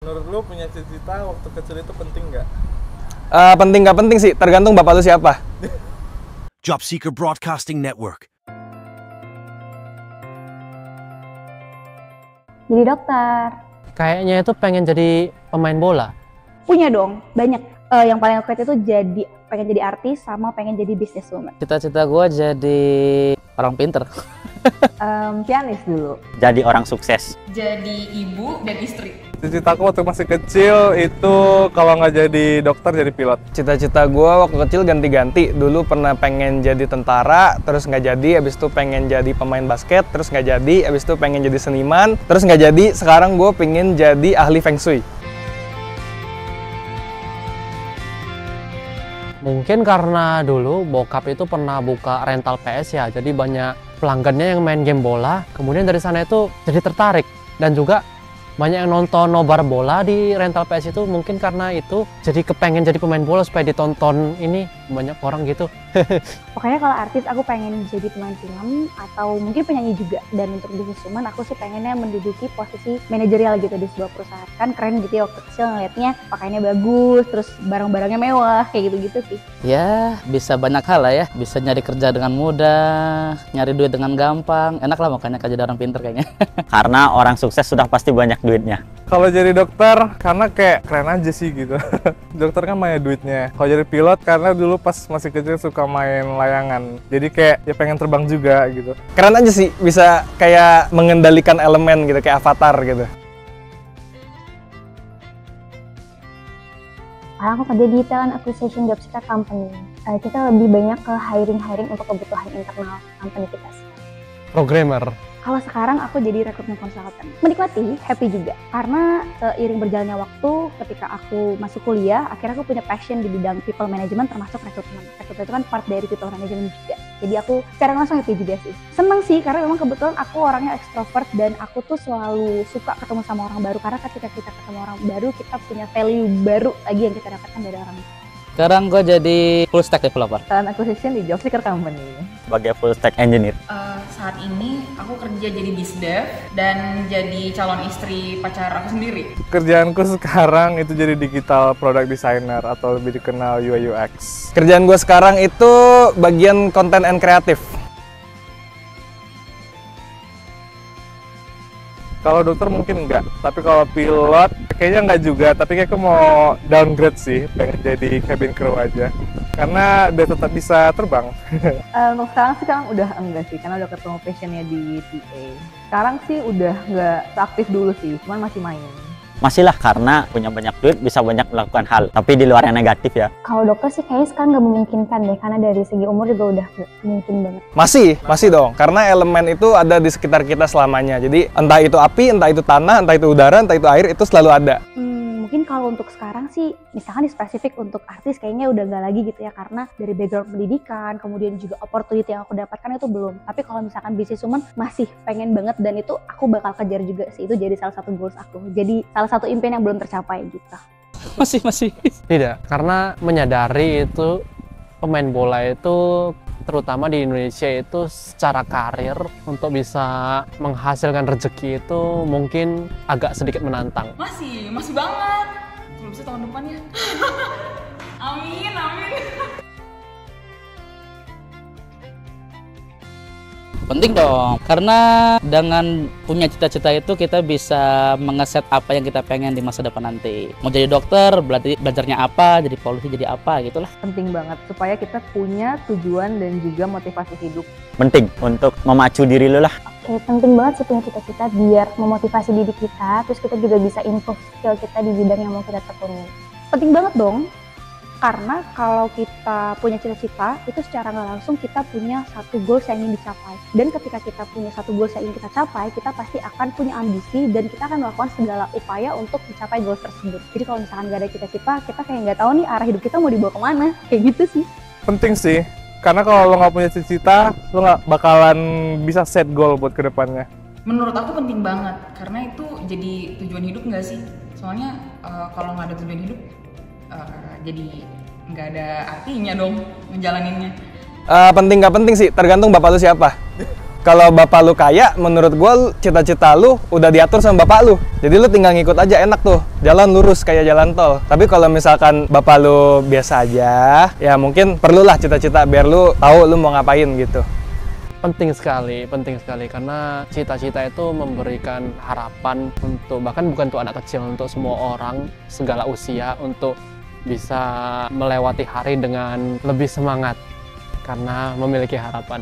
Menurut lu punya cita-cita waktu kecil itu penting nggak? Penting nggak penting sih, tergantung bapak lu siapa. Job Seeker Broadcasting Network. Jadi dokter. Kayaknya itu pengen jadi pemain bola. Punya dong, banyak. Yang paling aku itu pengen jadi artis sama pengen jadi businesswoman. Cita-cita gue jadi orang pinter. Pianis dulu. Jadi orang sukses. Jadi ibu dan istri. Cita-citaku waktu masih kecil itu kalau nggak jadi dokter jadi pilot. Cita-cita gue waktu kecil ganti-ganti. Dulu pernah pengen jadi tentara, terus nggak jadi. Abis itu pengen jadi pemain basket, terus nggak jadi. Abis itu pengen jadi seniman, terus nggak jadi. Sekarang gue pengen jadi ahli feng shui. Mungkin karena dulu bokap itu pernah buka rental PS ya, jadi banyak pelanggannya yang main game bola. Kemudian dari sana itu jadi tertarik, dan juga banyak yang nonton nobar bola di rental PS itu. Mungkin karena itu jadi kepengen jadi pemain bola supaya ditonton ini banyak orang gitu. Pokoknya kalau artis aku pengen jadi pemain film atau mungkin penyanyi juga. Dan untuk businesswoman aku sih pengennya menduduki posisi manajerial gitu di sebuah perusahaan. Kan keren gitu ya waktu kecil ngeliatnya pakainya bagus, terus barang-barangnya mewah, kayak gitu-gitu sih. Ya, bisa banyak hal lah ya. Bisa nyari kerja dengan mudah, nyari duit dengan gampang. Enak lah makanya kerja orang pinter kayaknya. Karena orang sukses sudah pasti banyak duitnya. Kalau jadi dokter karena kayak keren aja sih gitu. Dokter kan banyak duitnya. Kalau jadi pilot karena dulu pas masih kecil suka main layangan. Jadi kayak ya pengen terbang juga gitu. Keren aja sih, bisa kayak mengendalikan elemen gitu, kayak Avatar gitu. Aku kerja di talent acquisition job seeker company. Kita lebih banyak ke hiring untuk kebutuhan internal company kita sih. Programmer. Kalau sekarang aku jadi recruitment consultant. Menikmati, happy juga. Karena seiring berjalannya waktu, ketika aku masuk kuliah, akhirnya aku punya passion di bidang people management termasuk recruitment. Recruitment itu kan part dari people management juga. Jadi aku secara langsung happy juga sih. Seneng sih, karena memang kebetulan aku orangnya extrovert dan aku tuh selalu suka ketemu sama orang baru. Karena ketika kita ketemu orang baru, kita punya value baru lagi yang kita dapatkan dari orang itu. Sekarang gue jadi full stack developer. Talent acquisition di job seeker company. Sebagai full stack engineer. Saat ini aku kerja jadi bisdev dan jadi calon istri pacar aku sendiri. Kerjaanku sekarang itu jadi digital product designer atau lebih dikenal UI UX. Kerjaan gue sekarang itu bagian content and creative. Kalau dokter mungkin enggak, tapi kalau pilot kayaknya enggak juga. Tapi kayak aku mau downgrade sih, pengen jadi cabin crew aja. Karena dia tetap bisa terbang. Untuk sekarang udah enggak sih, karena udah ketemu passionnya di TA. Sekarang sih udah nggak seaktif dulu sih, cuman masih main. Masih lah, karena punya banyak duit bisa banyak melakukan hal, tapi di luar yang negatif ya. Kalau dokter sih kayaknya sekarang nggak memungkinkan deh, karena dari segi umur juga udah nggak mungkin banget. Masih dong, karena elemen itu ada di sekitar kita selamanya. Jadi entah itu api, entah itu tanah, entah itu udara, entah itu air, itu selalu ada. Mungkin kalau untuk sekarang sih, misalkan di spesifik untuk artis kayaknya udah nggak lagi gitu ya, karena dari background pendidikan, kemudian juga opportunity yang aku dapatkan itu belum. Tapi kalau misalkan businesswoman masih pengen banget, dan itu aku bakal kejar juga sih, itu jadi salah satu goals aku. Jadi salah satu impian yang belum tercapai gitu. Masih. Tidak, karena menyadari itu pemain bola itu terutama di Indonesia itu secara karir untuk bisa menghasilkan rezeki itu mungkin agak sedikit menantang. Masih banget. Belum bisa tahun depan ya. Amin. Penting dong, karena dengan punya cita-cita itu kita bisa mengeset apa yang kita pengen di masa depan nanti. Mau jadi dokter, belajarnya apa, jadi polisi jadi apa, gitulah. Penting banget supaya kita punya tujuan dan juga motivasi hidup. Penting untuk memacu diri lu lah. Oke, penting banget sih punya cita-cita biar memotivasi diri kita, terus kita juga bisa improve skill kita di bidang yang mau kita tekuni. Penting banget dong. Karena kalau kita punya cita-cita, itu secara nggak langsung kita punya satu goals yang ingin dicapai. Dan ketika kita punya satu goals yang ingin kita capai, kita pasti akan punya ambisi dan kita akan melakukan segala upaya untuk mencapai goals tersebut. Jadi kalau misalkan nggak ada cita-cita, kita kayak nggak tahu nih arah hidup kita mau dibawa kemana. Kayak gitu sih. Penting sih, karena kalau lo nggak punya cita-cita, lo nggak bakalan bisa set goal buat kedepannya. Menurut aku penting banget, karena itu jadi tujuan hidup nggak sih? Soalnya kalau nggak ada tujuan hidup, jadi nggak ada artinya dong ngejalaninnya. Penting nggak penting sih, tergantung bapak lu siapa. kalau bapak lu kaya, menurut gua cita-cita lu udah diatur sama bapak lu. Jadi lu tinggal ngikut aja, enak tuh. Jalan lurus kayak jalan tol. Tapi kalau misalkan bapak lu biasa aja, ya mungkin perlulah cita-cita biar lu tahu lu mau ngapain gitu. Penting sekali karena cita-cita itu memberikan harapan untuk, bahkan bukan untuk anak kecil, untuk semua orang segala usia untuk bisa melewati hari dengan lebih semangat karena memiliki harapan.